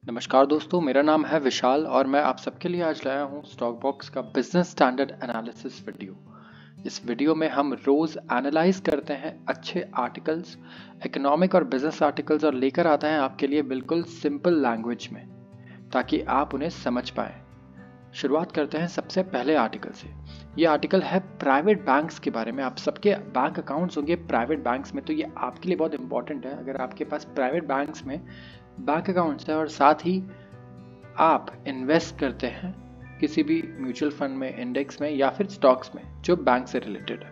नमस्कार दोस्तों, मेरा नाम है विशाल और मैं आप सबके लिए आज लाया हूँ स्टॉक बॉक्स का बिजनेस स्टैंडर्ड एनालिसिस वीडियो। इस वीडियो में हम रोज एनालाइज करते हैं अच्छे आर्टिकल्स, इकोनॉमिक और बिजनेस आर्टिकल्स और लेकर आते हैं आपके लिए बिल्कुल सिंपल लैंग्वेज में ताकि आप उन्हें समझ पाएं। शुरुआत करते हैं सबसे पहले आर्टिकल से। ये आर्टिकल है प्राइवेट बैंक्स के बारे में। आप सबके बैंक अकाउंट्स होंगे प्राइवेट बैंक्स में, तो ये आपके लिए बहुत इंपॉर्टेंट है। अगर आपके पास प्राइवेट बैंक्स में बैंक अकाउंट्स है और साथ ही आप इन्वेस्ट करते हैं किसी भी म्यूचुअल फंड में, इंडेक्स में या फिर स्टॉक्स में जो बैंक से रिलेटेड है,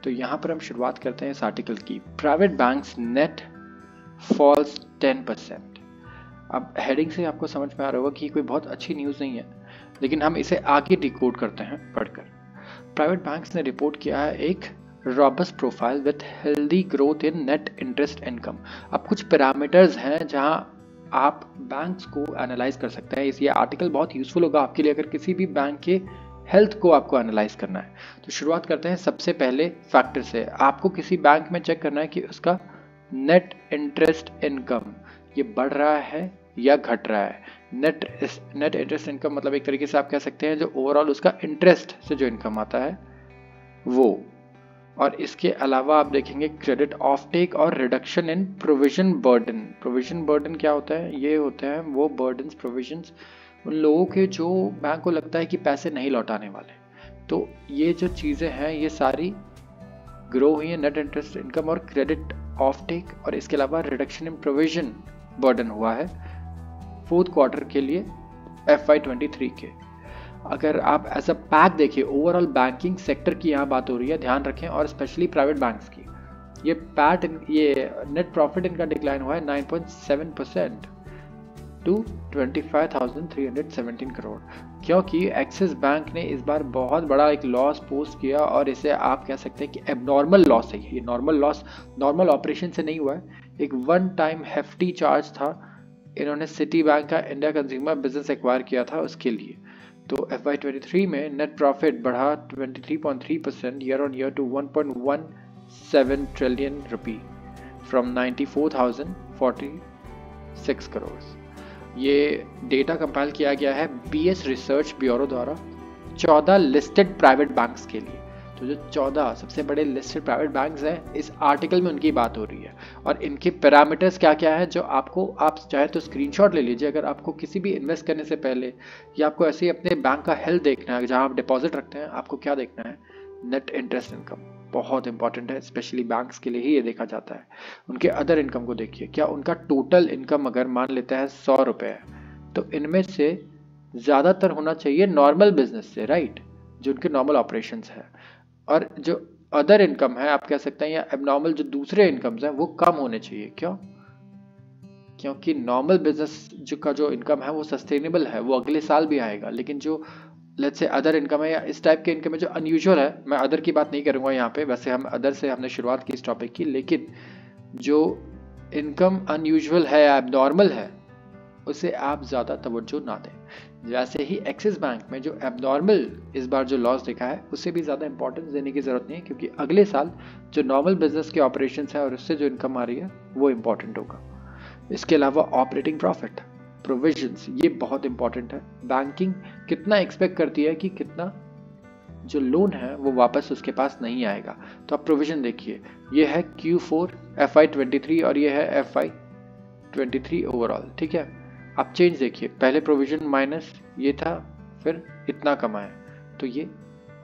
तो यहाँ पर हम शुरुआत करते हैं इस आर्टिकल की। Private banks net falls 10%। अब हेडिंग से आपको समझ में आ रहा होगा कि कोई बहुत अच्छी न्यूज़ नहीं है, लेकिन हम इसे आगे डिकोड करते हैं पढ़कर। प्राइवेट बैंक्स ने रिपोर्ट किया है एक robust profile with healthy growth in net interest income. अब कुछ पैरामीटर्स हैं जहां आप बैंक्स को एनालाइज कर सकते हैं। ये आर्टिकल बहुत यूजफुल होगा आपके लिए अगर किसी भी बैंक के हेल्थ को आपको एनालाइज करना है। तो शुरुआत करते हैं सबसे पहले फैक्टर से। आपको किसी बैंक में चेक करना है कि उसका नेट इंटरेस्ट इनकम ये बढ़ रहा है या घट रहा है। नेट इंटरेस्ट इनकम मतलब एक तरीके से आप कह सकते हैं जो ओवरऑल उसका इंटरेस्ट से जो इनकम आता है वो। और इसके अलावा आप देखेंगे क्रेडिट ऑफ टेक और reduction in provision burden. Provision burden क्या होता है? ये होते हैं वो बर्डन्स, प्रोविजंस उन लोगों के जो बैंक को लगता है कि पैसे नहीं लौटाने वाले। तो ये जो चीज़ें हैं ये सारी ग्रो हुई है, नेट इंटरेस्ट इनकम और क्रेडिट ऑफ टेक, और इसके अलावा रिडक्शन इन प्रोविजन बर्डन हुआ है फोर्थ क्वार्टर के लिए FY23 के। अगर आप एज अ पैक देखिए, ओवरऑल बैंकिंग सेक्टर की यहाँ बात हो रही है, ध्यान रखें, और स्पेशली प्राइवेट बैंक्स की। ये नेट प्रॉफिट इनका डिक्लाइन हुआ है 9.7% टू 25,317 करोड़, क्योंकि एक्सिस बैंक ने इस बार बहुत बड़ा एक लॉस पोस्ट किया और इसे आप कह सकते हैं कि एबनॉर्मल लॉस है। ये नॉर्मल लॉस नॉर्मल ऑपरेशन से नहीं हुआ है, एक वन टाइम हेफ्टी चार्ज था। इन्होंने सिटी बैंक का इंडिया कंज्यूमर बिजनेस एक्वायर किया था उसके लिए। तो FY23 में नेट प्रॉफिट बढ़ा 23.3% year on year to 1.17 trillion rupee from 94,046 crore. ये डेटा कंपाइल किया गया है BS रिसर्च ब्यूरो द्वारा 14 लिस्टेड प्राइवेट बैंक्स के लिए। तो जो 14 सबसे बड़े लिस्टेड प्राइवेट बैंक्स हैं, इस आर्टिकल में उनकी बात हो रही है और इनके पैरामीटर्स क्या क्या है जो आप चाहे तो स्क्रीनशॉट ले लीजिए। अगर आपको किसी भी इन्वेस्ट करने से पहले या आपको ऐसे ही अपने बैंक का हेल्थ देखना है जहां आप डिपॉजिट रखते हैं, आपको क्या देखना है? नेट इंटरेस्ट इनकम बहुत इंपॉर्टेंट है, स्पेशली बैंक्स के लिए ही ये देखा जाता है। उनके अदर इनकम को देखिए, क्या उनका टोटल इनकम अगर मान लेता है 100 रुपये है, तो इनमें से ज़्यादातर होना चाहिए नॉर्मल बिजनेस से, राइट, जो उनके नॉर्मल ऑपरेशंस है। और जो अदर इनकम है आप कह सकते हैं या एबनॉर्मल जो दूसरे इनकम्स हैं वो कम होने चाहिए। क्यों? क्योंकि नॉर्मल बिजनेस का जो इनकम है वो सस्टेनेबल है, वो अगले साल भी आएगा। लेकिन जो लेट्स से अदर इनकम है या इस टाइप के इनकम है जो अनयूजुअल है, मैं अदर की बात नहीं करूंगा यहाँ पे, वैसे हम अदर से हमने शुरुआत की इस टॉपिक की, लेकिन जो इनकम अनयूजुअल है या एबनॉर्मल है उसे आप ज़्यादा तवज्जो ना दें। जैसे ही एक्सिस बैंक में जो एबनॉर्मल इस बार जो लॉस देखा है उसे भी ज़्यादा इंपॉर्टेंस देने की ज़रूरत नहीं है, क्योंकि अगले साल जो नॉर्मल बिजनेस के ऑपरेशंस है और उससे जो इनकम आ रही है वो इंपॉर्टेंट होगा। इसके अलावा ऑपरेटिंग प्रॉफिट, प्रोविजंस, ये बहुत इंपॉर्टेंट है। बैंकिंग कितना एक्सपेक्ट करती है कि कितना जो लोन है वो वापस उसके पास नहीं आएगा। तो आप प्रोविजन देखिए, ये है Q4 FY23 और ये है FY23 ओवरऑल, ठीक है। आप चेंज देखिए, पहले प्रोविजन माइनस ये था, फिर इतना कम आया, तो ये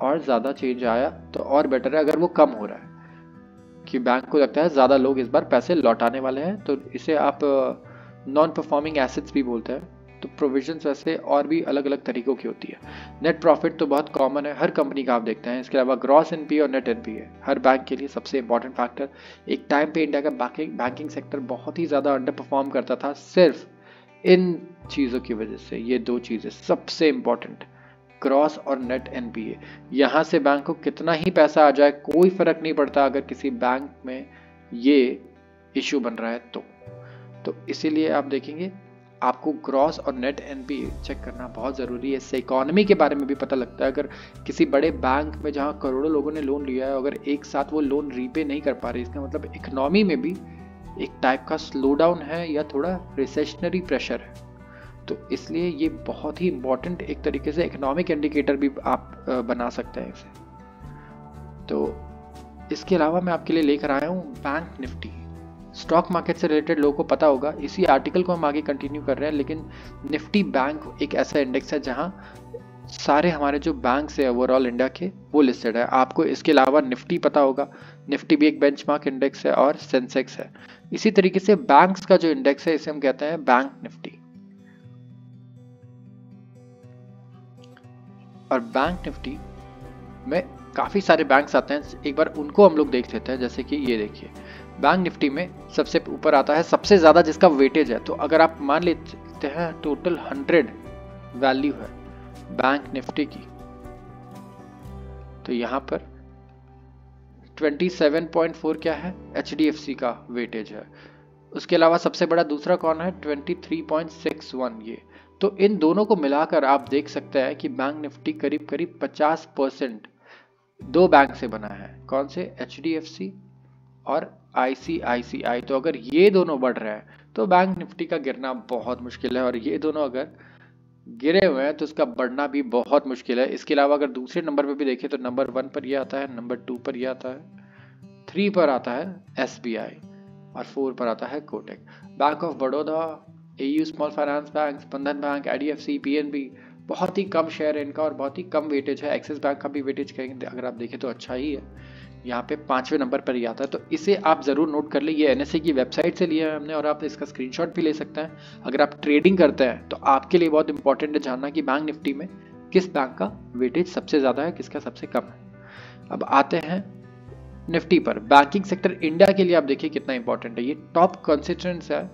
और ज़्यादा चेंज आया तो और बेटर है अगर वो कम हो रहा है, कि बैंक को लगता है ज़्यादा लोग इस बार पैसे लौटाने वाले हैं, तो इसे आप नॉन परफॉर्मिंग एसेट्स भी बोलते हैं। तो प्रोविजंस वैसे और भी अलग अलग तरीकों की होती है। नेट प्रॉफिट तो बहुत कॉमन है, हर कंपनी का आप देखते हैं। इसके अलावा ग्रॉस NPA और नेट NPA हर बैंक के लिए सबसे इंपॉर्टेंट फैक्टर। एक टाइम पे इंडिया का बैंकिंग सेक्टर बहुत ही ज़्यादा अंडर परफॉर्म करता था, सिर्फ इन चीज़ों की वजह से। ये दो चीज़ें सबसे इंपॉर्टेंट, ग्रॉस और नेट NPA। यहाँ से बैंक को कितना ही पैसा आ जाए कोई फर्क नहीं पड़ता अगर किसी बैंक में ये इश्यू बन रहा है तो इसीलिए आप देखेंगे आपको ग्रॉस और नेट NPA चेक करना बहुत ज़रूरी है। इससे इकोनॉमी के बारे में भी पता लगता है। अगर किसी बड़े बैंक में जहाँ करोड़ों लोगों ने लोन लिया है, अगर एक साथ वो लोन रीपे नहीं कर पा रहे, इसका मतलब इकोनॉमी में भी एक टाइप का स्लो डाउन है या थोड़ा रिसेशनरी प्रेशर है। तो इसलिए ये बहुत ही इंपॉर्टेंट एक तरीके से इकोनॉमिक इंडिकेटर भी आप बना सकते हैं इसे। तो इसके अलावा मैं आपके लिए लेकर आया हूँ बैंक निफ्टी। स्टॉक मार्केट से रिलेटेड लोगों को पता होगा, इसी आर्टिकल को हम आगे कंटिन्यू कर रहे हैं, लेकिन निफ्टी बैंक एक ऐसा इंडेक्स है जहां सारे हमारे जो बैंक्स है ओवरऑल इंडिया के वो लिस्टेड है। आपको इसके अलावा निफ्टी पता होगा, निफ्टी भी एक बेंचमार्क इंडेक्स है और सेंसेक्स है। इसी तरीके से बैंक्स का जो इंडेक्स है इसे हम कहते हैं बैंक निफ्टी। और बैंक निफ्टी में काफी सारे बैंक्स आते हैं, एक बार उनको हम लोग देख लेते हैं। जैसे कि ये देखिए, बैंक निफ्टी में सबसे ऊपर आता है सबसे ज्यादा जिसका वेटेज है। तो अगर आप मान लेते हैं टोटल 100 वैल्यू है बैंक निफ्टी की, तो यहां पर 27.4 क्या है, HDFC का वेटेज है। उसके अलावा सबसे बड़ा दूसरा कौन है, 23.61 ये। तो इन दोनों को मिलाकर आप देख सकते हैं कि बैंक निफ्टी करीब करीब 50% दो बैंक से बना है। कौन से, HDFC और ICICI। तो अगर ये दोनों बढ़ रहे हैं तो बैंक निफ्टी का गिरना बहुत मुश्किल है, और ये दोनों अगर गिरे हुए हैं तो उसका बढ़ना भी बहुत मुश्किल है। इसके अलावा अगर दूसरे नंबर पे भी देखें तो नंबर 1 पर ये आता है, नंबर 2 पर ये आता है, 3 पर आता है SBI और 4 पर आता है Kotak. Bank of Baroda, AU small finance bank, बंधन बैंक, IDFC, PNB बहुत ही कम शेयर है इनका और बहुत ही कम वेटेज है। एक्सिस बैंक का भी वेटेज कहेंगे अगर आप देखें तो अच्छा ही है, यहाँ पे 5वें नंबर पर ही आता है। तो इसे आप जरूर नोट कर ले, ये NSE की वेबसाइट से लिया है हमने और आप इसका स्क्रीनशॉट भी ले सकते हैं। अगर आप ट्रेडिंग करते हैं तो आपके लिए बहुत इंपॉर्टेंट है जानना कि बैंक निफ्टी में किस बैंक का वेटेज सबसे ज्यादा है, किसका सबसे कम है। अब आते हैं निफ्टी पर। बैंकिंग सेक्टर इंडिया के लिए आप देखिए कितना इंपॉर्टेंट है, ये टॉप कॉन्स्टिट्यूएंट्स है,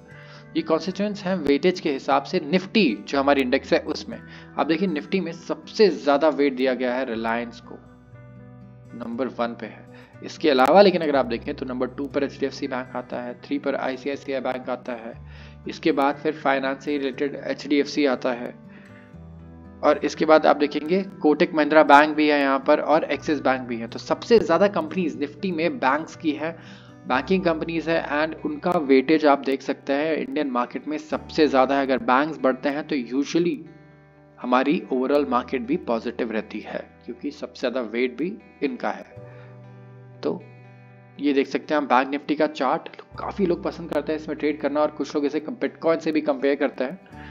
ये कॉन्स्टिट्यूएंट्स हैं वेटेज के हिसाब से। निफ्टी जो हमारी इंडेक्स है उसमें आप देखिए निफ्टी में सबसे ज्यादा वेट दिया गया है रिलायंस को, नंबर 1 पे है। इसके अलावा लेकिन अगर आप देखें तो नंबर 2 पर HDFC बैंक आता है, 3 पर ICICI बैंक आता है, इसके बाद फिर फाइनेंस से रिलेटेड HDFC आता है, और इसके बाद आप देखेंगे कोटक महिंद्रा बैंक भी है यहाँ पर और एक्सिस बैंक भी है। तो सबसे ज्यादा कंपनीज निफ्टी में बैंक्स की है, बैंकिंग कंपनीज है, एंड उनका वेटेज आप देख सकते हैं इंडियन मार्केट में सबसे ज्यादा है। अगर बैंक्स बढ़ते हैं तो यूजुअली हमारी ओवरऑल मार्केट भी पॉजिटिव रहती है, क्योंकि सबसे ज्यादा वेट भी इनका है। तो ये देख सकते हैं हम बैंक निफ्टी का चार्ट, काफी लोग पसंद करते हैं इसमें ट्रेड करना, और कुछ लोग इसे बिटकॉइन से भी कंपेयर करते हैं।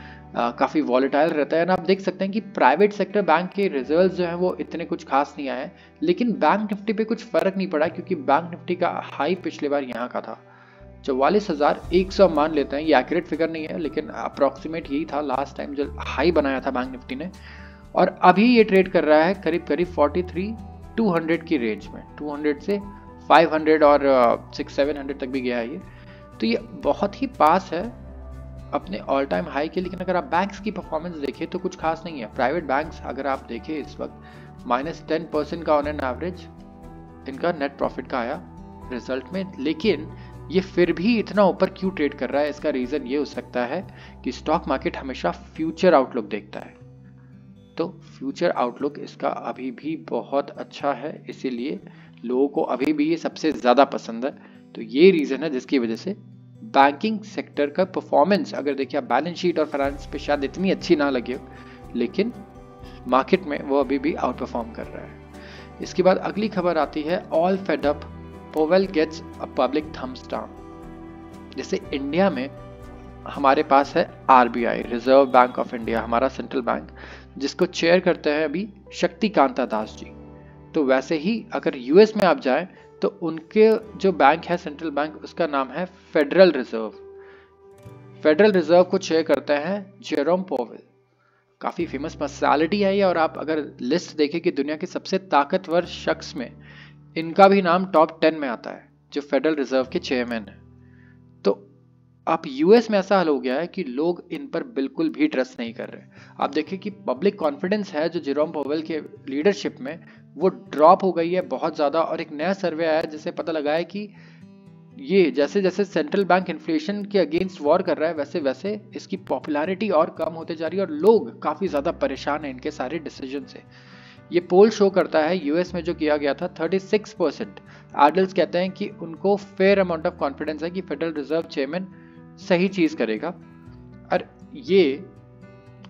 काफी वॉलेटाइल रहता है। आप देख सकते हैं कि प्राइवेट सेक्टर बैंक के रिजल्ट्स जो हैं वो इतने कुछ खास नहीं आए, लेकिन बैंक निफ्टी पे कुछ फर्क नहीं पड़ा, क्योंकि बैंक निफ्टी का हाई पिछले बार यहाँ का था 44,100 मान लेते हैं। ये एक्यूरेट फिगर नहीं है लेकिन अप्रोक्सीमेट यही था लास्ट टाइम जो हाई बनाया था बैंक निफ्टी ने, और अभी ये ट्रेड कर रहा है करीब करीब 43,200 की रेंज में, 200 से 500 और 600-700 तक भी गया है ये। तो ये बहुत ही पास है अपने ऑल टाइम हाई के। लेकिन अगर आप बैंक्स की परफॉर्मेंस देखें तो कुछ खास नहीं है। प्राइवेट बैंक्स अगर आप देखें इस वक्त -10% का ऑन एन एवरेज इनका नेट प्रॉफिट का आया रिजल्ट में, लेकिन ये फिर भी इतना ऊपर क्यों ट्रेड कर रहा है? इसका रीजन ये हो सकता है कि स्टॉक मार्केट हमेशा फ्यूचर आउटलुक देखता है, तो फ्यूचर आउटलुक इसका अभी भी बहुत अच्छा है, इसीलिए लोगों को अभी भी ये सबसे ज्यादा पसंद है। तो ये रीजन है जिसकी वजह से बैंकिंग सेक्टर का परफॉर्मेंस अगर देखिए आप बैलेंस शीट और फाइनेंस पे शायद इतनी अच्छी ना लगे, लेकिन मार्केट में वो अभी भी आउट परफॉर्म कर रहा है। इसके बाद अगली खबर आती है all Fed up, Powell gets a public thumbs down. जैसे इंडिया में हमारे पास है RBI, Reserve Bank of India, हमारा सेंट्रल बैंक, जिसको चेयर करते हैं अभी शक्तिकांता दास जी। तो वैसे ही अगर US में आप जाएं तो उनके जो बैंक है सेंट्रल बैंक, उसका नाम है फेडरल रिजर्व। फेडरल रिजर्व को चेयर करते हैं जेरोम पोवेल, काफी फेमस पर्सनालिटी है ये। और आप अगर लिस्ट देखें कि दुनिया के सबसे ताकतवर शख्स में इनका भी नाम टॉप 10 में आता है, जो फेडरल रिजर्व के चेयरमैन है। तो अब US में ऐसा हाल हो गया है कि लोग इन पर बिल्कुल भी ट्रस्ट नहीं कर रहे। आप देखिए कि पब्लिक कॉन्फिडेंस है जो जेरोम पोवेल के लीडरशिप में वो ड्रॉप हो गई है बहुत ज्यादा। और एक नया सर्वे आया है जिससे पता लगा है कि ये जैसे जैसे सेंट्रल बैंक इन्फ्लेशन के अगेंस्ट वॉर कर रहा है, वैसे वैसे इसकी पॉपुलैरिटी और कम होते जा रही है और लोग काफी ज्यादा परेशान हैं इनके सारे डिसीजन से। ये पोल शो करता है US में जो किया गया था, 36% एडल्ट्स कहते हैं कि उनको फेयर अमाउंट ऑफ कॉन्फिडेंस है कि फेडरल रिजर्व चेयरमैन सही चीज करेगा। और ये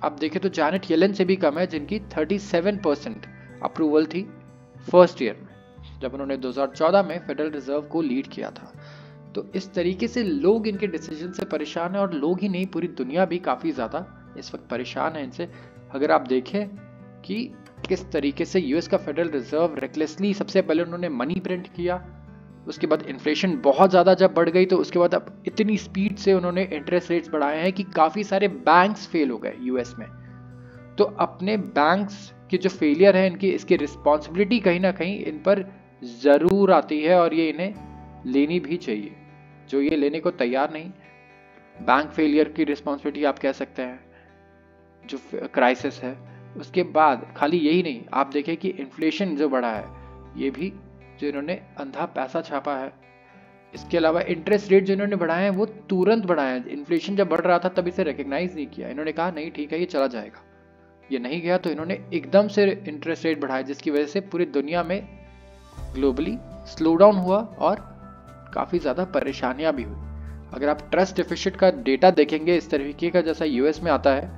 आप देखें तो जैनेट येलन से भी कम है, जिनकी 37% अप्रूवल थी फर्स्ट ईयर में, जब उन्होंने 2014 में फेडरल रिजर्व को लीड किया था। तो इस तरीके से लोग इनके डिसीजन से परेशान है, और लोग ही नहीं, पूरी दुनिया भी काफ़ी ज़्यादा इस वक्त परेशान है इनसे। अगर आप देखें कि किस तरीके से यूएस का फेडरल रिजर्व रेकलेसली, सबसे पहले उन्होंने मनी प्रिंट किया, उसके बाद इन्फ्लेशन बहुत ज़्यादा जब बढ़ गई तो उसके बाद अब इतनी स्पीड से उन्होंने इंटरेस्ट रेट्स बढ़ाए हैं कि काफ़ी सारे बैंक्स फेल हो गए यूएस में। तो अपने बैंक्स के जो फेलियर है इनकी, इसकी रिस्पॉन्सिबिलिटी कहीं ना कहीं इन पर ज़रूर आती है, और ये इन्हें लेनी भी चाहिए। जो ये लेने को तैयार नहीं, बैंक फेलियर की रिस्पॉन्सिबिलिटी आप कह सकते हैं, जो क्राइसिस है। उसके बाद खाली यही नहीं, आप देखें कि इन्फ्लेशन जो बढ़ा है, ये भी जो इन्होंने अंधा पैसा छापा है। इसके अलावा इंटरेस्ट रेट जो इन्होंने बढ़ाए हैं वो तुरंत बढ़ाए हैं। इन्फ्लेशन जब बढ़ रहा था तब इसे रिकग्नाइज नहीं किया, इन्होंने कहा नहीं ठीक है ये चला जाएगा, ये नहीं गया तो इन्होंने एकदम से इंटरेस्ट रेट बढ़ाए, जिसकी वजह से पूरी दुनिया में ग्लोबली स्लो डाउन हुआ और काफ़ी ज़्यादा परेशानियां भी हुई। अगर आप ट्रस्ट डिफिसिट का डेटा देखेंगे इस तरीके का, जैसा यूएस में आता है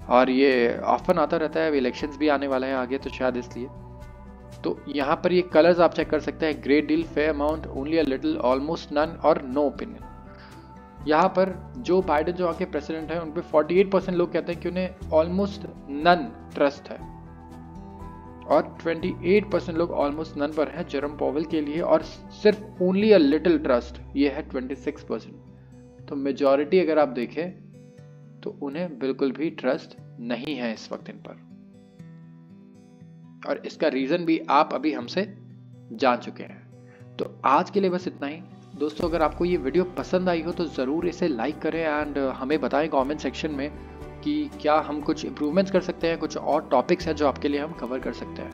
और ये ऑफन आता रहता है, इलेक्शंस भी आने वाले हैं आगे तो शायद इसलिए, तो यहाँ पर ये कलर्स आप चेक कर सकते हैं, great deal, fair amount, only a little, almost none or no opinion. यहाँ पर जो बाइडेन जो आके प्रेसिडेंट है उन पे 48% लोग कहते हैं कि उन्हें ऑलमोस्ट नन ट्रस्ट है, और 28% लोग ऑलमोस्ट नन पर हैं जेरोम पॉवेल के लिए, और सिर्फ ओनली अ लिटिल ट्रस्ट ये है 26%। तो मेजॉरिटी अगर आप देखें तो उन्हें बिल्कुल भी ट्रस्ट नहीं है इस वक्त इन पर, और इसका रीजन भी आप अभी हमसे जान चुके हैं। तो आज के लिए बस इतना ही दोस्तों। अगर आपको ये वीडियो पसंद आई हो तो ज़रूर इसे लाइक करें, एंड हमें बताएं कमेंट सेक्शन में कि क्या हम कुछ इम्प्रूवमेंट्स कर सकते हैं, कुछ और टॉपिक्स हैं जो आपके लिए हम कवर कर सकते हैं।